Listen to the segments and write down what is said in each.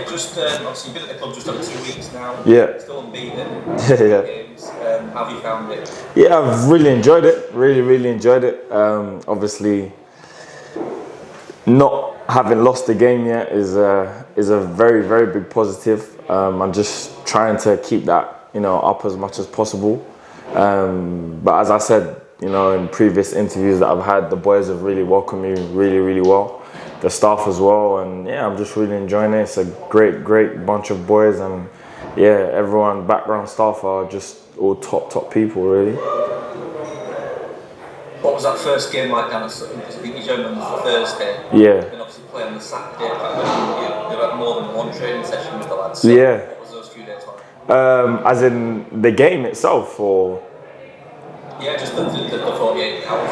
just obviously you've been at the club just over 2 weeks now. Yeah. Still unbeaten. Yeah. Games. How have you found it? Yeah, I've really enjoyed it. Really enjoyed it. Obviously, not having lost the game yet is a very big positive. I'm just trying to keep that up as much as possible. But as I said, in previous interviews that I've had, the boys have really welcomed me really well. The staff as well, and yeah, I'm just really enjoying it. It's a great bunch of boys, and yeah, everyone, background staff are just all top people, really. What was that first game like down at Sutton? Because I think you joined on the Thursday. Yeah. And obviously play on the Saturday. You had more than one training session with the lads. So Yeah. What was those few days like? As in the game itself, or? Yeah, just the 48 hours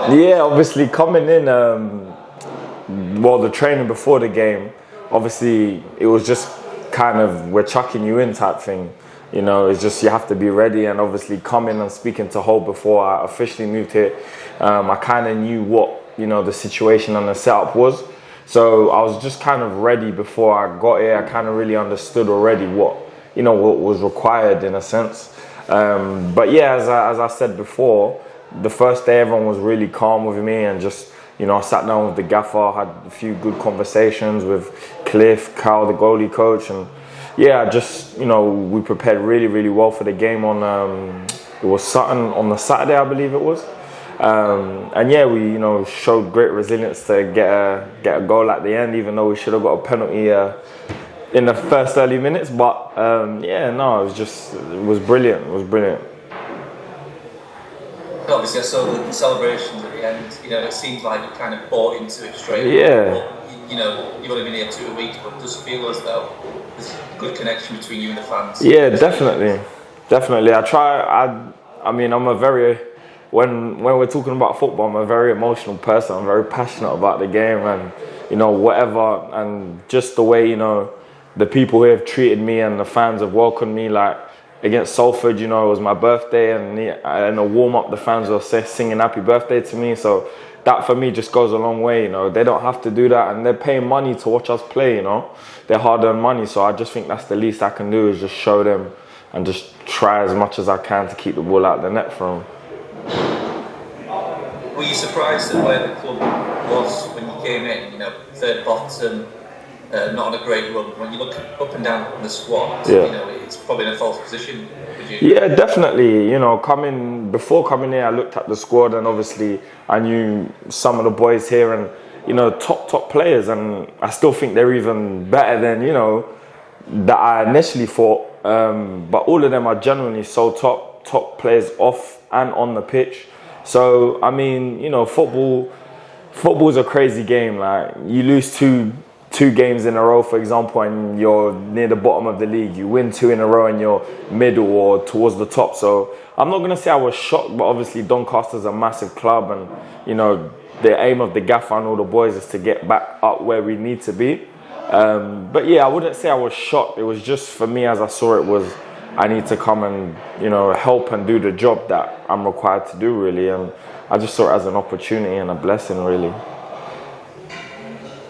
really. Yeah, obviously coming in, the training before the game, obviously it was just kind of we're chucking you in type thing. It's just you have to be ready, and obviously coming and speaking to Hull before I officially moved here, I kind of knew what the situation and the setup was. So I was just kind of ready before I got here. I kind of really understood already what was required in a sense. But yeah, as I said before, the first day everyone was really calm with me, and just I sat down with the gaffer, had a few good conversations with Cliff, Carl, the goalie coach, and yeah, just we prepared really well for the game on it was Sutton on the Saturday, I believe it was. And yeah, we showed great resilience to get a goal at the end, even though we should have got a penalty in the first early minutes. But it was brilliant. It was brilliant. Obviously, I saw the celebrations at the end. It seems like you kind of bought into it straight away. Yeah. You've only been here 2 weeks, but it does feel as though there's a good connection between you and the fans. Yeah, definitely. I'm a very, when we're talking about football, I'm a very emotional person. I'm very passionate about the game, and whatever, and just the way the people here have treated me and the fans have welcomed me. Like against Salford, it was my birthday, and in a warm up, the fans were singing happy birthday to me. So that for me just goes a long way. They don't have to do that, and they're paying money to watch us play. They're hard-earned money, so I just think that's the least I can do, is just show them and just try as much as I can to keep the ball out the net for them. Were you surprised at where the club was when you came in? Third bottom, not on a great run. When you look up and down the squad, it's probably in a false position. Yeah, definitely. Before coming here, I looked at the squad, and obviously I knew some of the boys here, and top players, and I still think they're even better than that I initially thought. But all of them are genuinely so top players off and on the pitch. So I mean, football's a crazy game. Like you lose two games in a row, for example, and you're near the bottom of the league. You win 2 in a row and you're middle or towards the top. So I'm not going to say I was shocked, but obviously Doncaster's a massive club, and the aim of the gaffer and all the boys is to get back up where we need to be. But yeah, I wouldn't say I was shocked. It was just, for me, as I saw it, was I need to come and help and do the job that I'm required to do, really. And I just saw it as an opportunity and a blessing, really.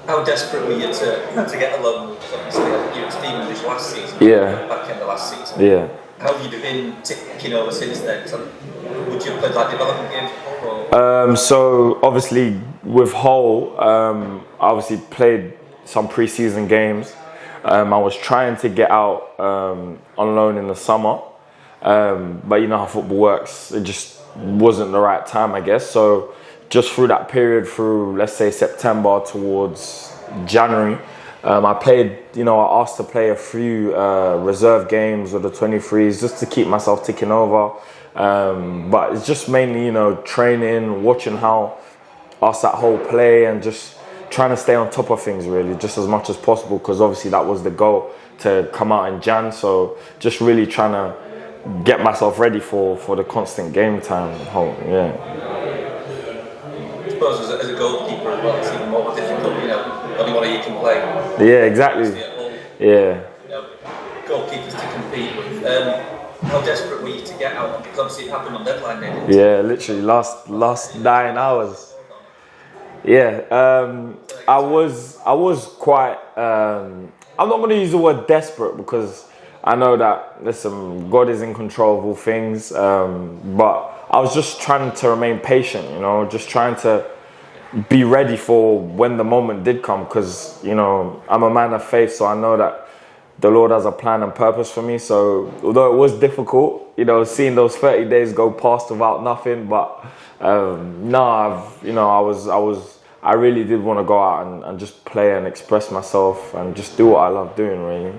How desperate were you to get a loan? Obviously, you were Stephen this last season. Yeah. Back in the last season. Yeah. How have you been ticking over since then? Would you have played like development games before? So obviously with Hull, I obviously played some pre-season games. I was trying to get out on loan in the summer, but you know how football works. It just wasn't the right time, I guess. So just through that period, through let's say September towards January, I played. I asked to play a few reserve games with the 23s just to keep myself ticking over. But it's just mainly training, watching how us at Hull play, and just trying to stay on top of things really, just as much as possible, because obviously that was the goal, to come out in Jan. So just really trying to get myself ready for the constant game time. Yeah. I suppose as a goalkeeper as well, it's even more difficult. Only one of you can play. Yeah, exactly. Yeah. Goalkeepers to compete with. How desperate were you to get out? Because obviously it happened on deadline day. Yeah, literally last 9 hours. I was quite. I'm not going to use the word desperate because I know that listen, God is in control of all things. But I was just trying to remain patient, just trying to be ready for when the moment did come. Because I'm a man of faith, so I know that the Lord has a plan and purpose for me. So although it was difficult, seeing those 30 days go past without nothing, but I really did want to go out and just play and express myself and just do what I love doing, really.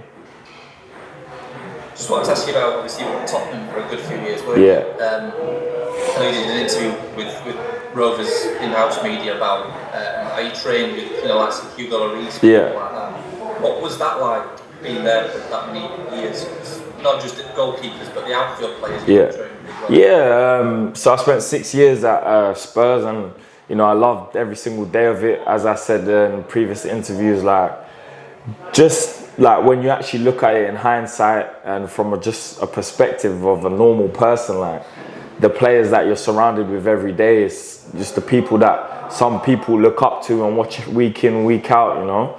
Just wanted to ask you about, obviously, you were at Tottenham for a good few years, weren't you? I know you did an interview with Rovers in-house media about how you trained with, like Hugo Lloris, like that. What was that like, being there for that many years? Not just the goalkeepers, but the outfield players you were training with? So I spent 6 years at Spurs, and I loved every single day of it. As I said in previous interviews, just when you actually look at it in hindsight and from just a perspective of a normal person, the players that you're surrounded with every day is just the people that some people look up to and watch week in, week out,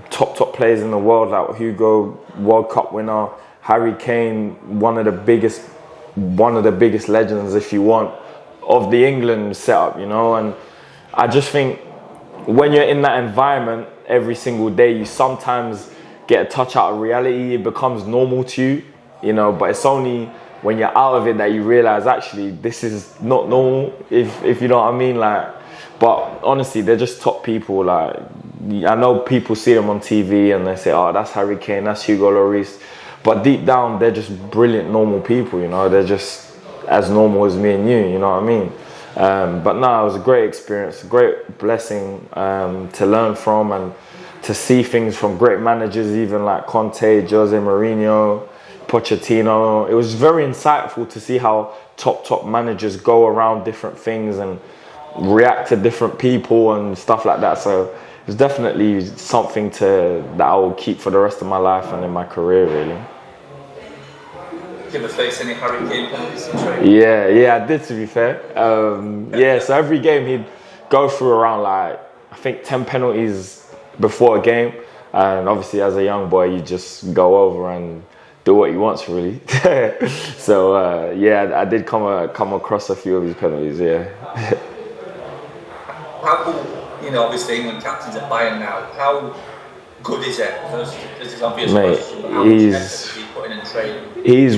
top players in the world like Hugo, World Cup winner, Harry Kane, one of the biggest legends, if you want, of the England setup, and I just think when you're in that environment every single day, you sometimes get a touch out of reality. It becomes normal to you, but it's only when you're out of it that you realize actually this is not normal, if you know what I mean. But honestly, they're just top people. I know people see them on TV and they say, oh, that's Harry Kane, that's Hugo Lloris, but deep down they're just brilliant normal people. They're just as normal as me and you know what I mean. But no, it was a great experience, a great blessing to learn from and to see things from great managers, even like Conte, Jose Mourinho, Pochettino. It was very insightful to see how top managers go around different things and react to different people and stuff like that. So it was definitely something that I will keep for the rest of my life and in my career, really. Did you ever face any Harry Kane penalties in training? Yeah, I did, to be fair. So every game he'd go through around I think 10 penalties before a game, and obviously as a young boy you just go over and do what he wants, really. So I did come across a few of his penalties. How obviously England captain's at Bayern now. How good is it? This is obvious. Mate, question. How much effort is he putting in training? He's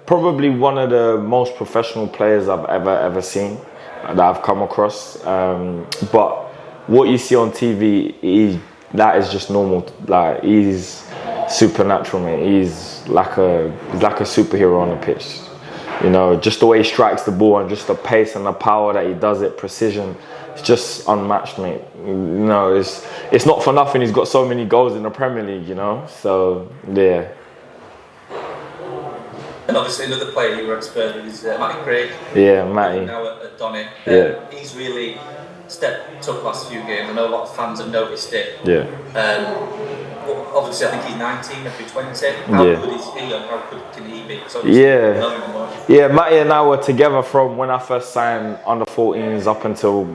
probably one of the most professional players I've ever seen, that I've come across. But what you see on TV, that is just normal. He's supernatural, mate. He's like a superhero on the pitch. Just the way he strikes the ball and just the pace and the power that he does it, precision. It's just unmatched, mate. It's not for nothing he's got so many goals in the Premier League, So, yeah. And obviously another player you were at Spurs with is Matty Craig. Yeah, Matty. Now at Donny. He's really stepped up last few games. I know a lot of fans have noticed it. Yeah. Obviously, I think he's 19, he'll be 20. How good is he and how good can he be? Matty and I were together from when I first signed under 14s up until,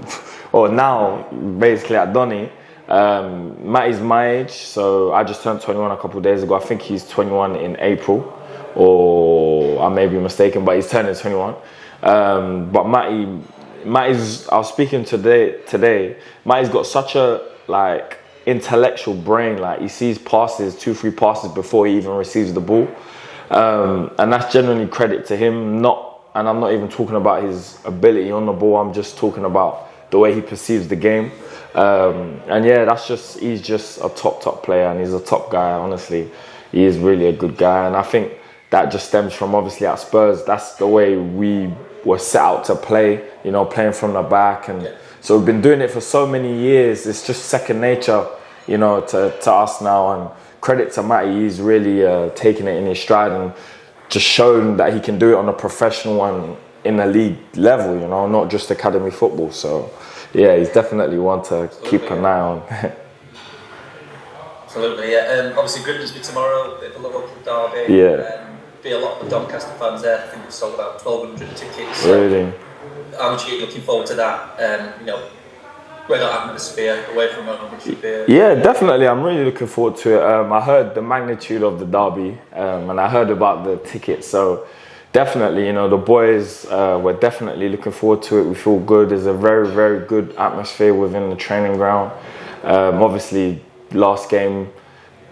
now, basically at Donny. Matty's my age, so I just turned 21 a couple of days ago. I think he's 21 in April, or I may be mistaken, but he's turning 21. But Matty's, I was speaking today, Matty's got such a, intellectual brain. He sees passes, 2-3 passes before he even receives the ball. And that's generally credit to him, and I'm not even talking about his ability on the ball, I'm just talking about the way he perceives the game. He's just a top player, and he's a top guy, honestly. He is really a good guy, and I think that just stems from, obviously, at Spurs, that's the way we were set out to play, playing from the back. And so we've been doing it for so many years, it's just second nature, to us now. And credit to Matty, he's really taken it in his stride and just shown that he can do it on a professional and in a league level, not just academy football. So, yeah, he's definitely one to keep an eye on. Absolutely, yeah. Obviously, Grimsby tomorrow, the local derby. Be a lot of Doncaster fans there. I think we've sold about 1,200 tickets. Really? How much are you looking forward to that? weather atmosphere away from home, which would be yeah, definitely. I'm really looking forward to it. I heard the magnitude of the derby, and I heard about the tickets. So definitely, you know, the boys, we're definitely looking forward to it. We feel good. There's a very, very good atmosphere within the training ground. Obviously, last game,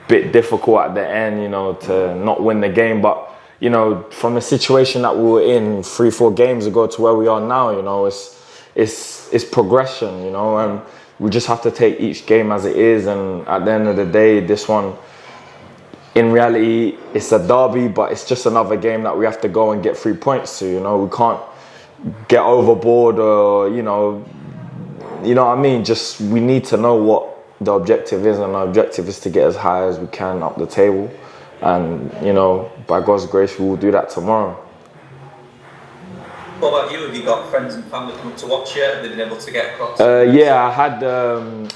bit difficult at the end, you know, to not win the game, but you know, from the situation that we were in 3-4 games ago to where we are now, you know, it's progression, you know, and we just have to take each game as it is. And at the end of the day, this one, in reality, it's a derby, but it's just another game that we have to go and get 3 points to. You know, we can't get overboard, or you know what I mean. Just we need to know what the objective is, and the objective is to get as high as we can up the table. And you know, by God's grace, we will do that tomorrow. What about you? Have you got friends and family coming to watch you? Have they been able to get across? Yeah, I had.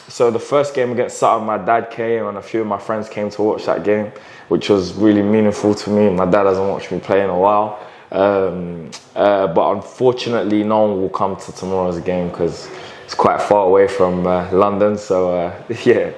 So the first game against Sutton, my dad came, and a few of my friends came to watch that game, which was really meaningful to me. My dad hasn't watched me play in a while, but unfortunately, no one will come to tomorrow's game because it's quite far away from London. So yeah.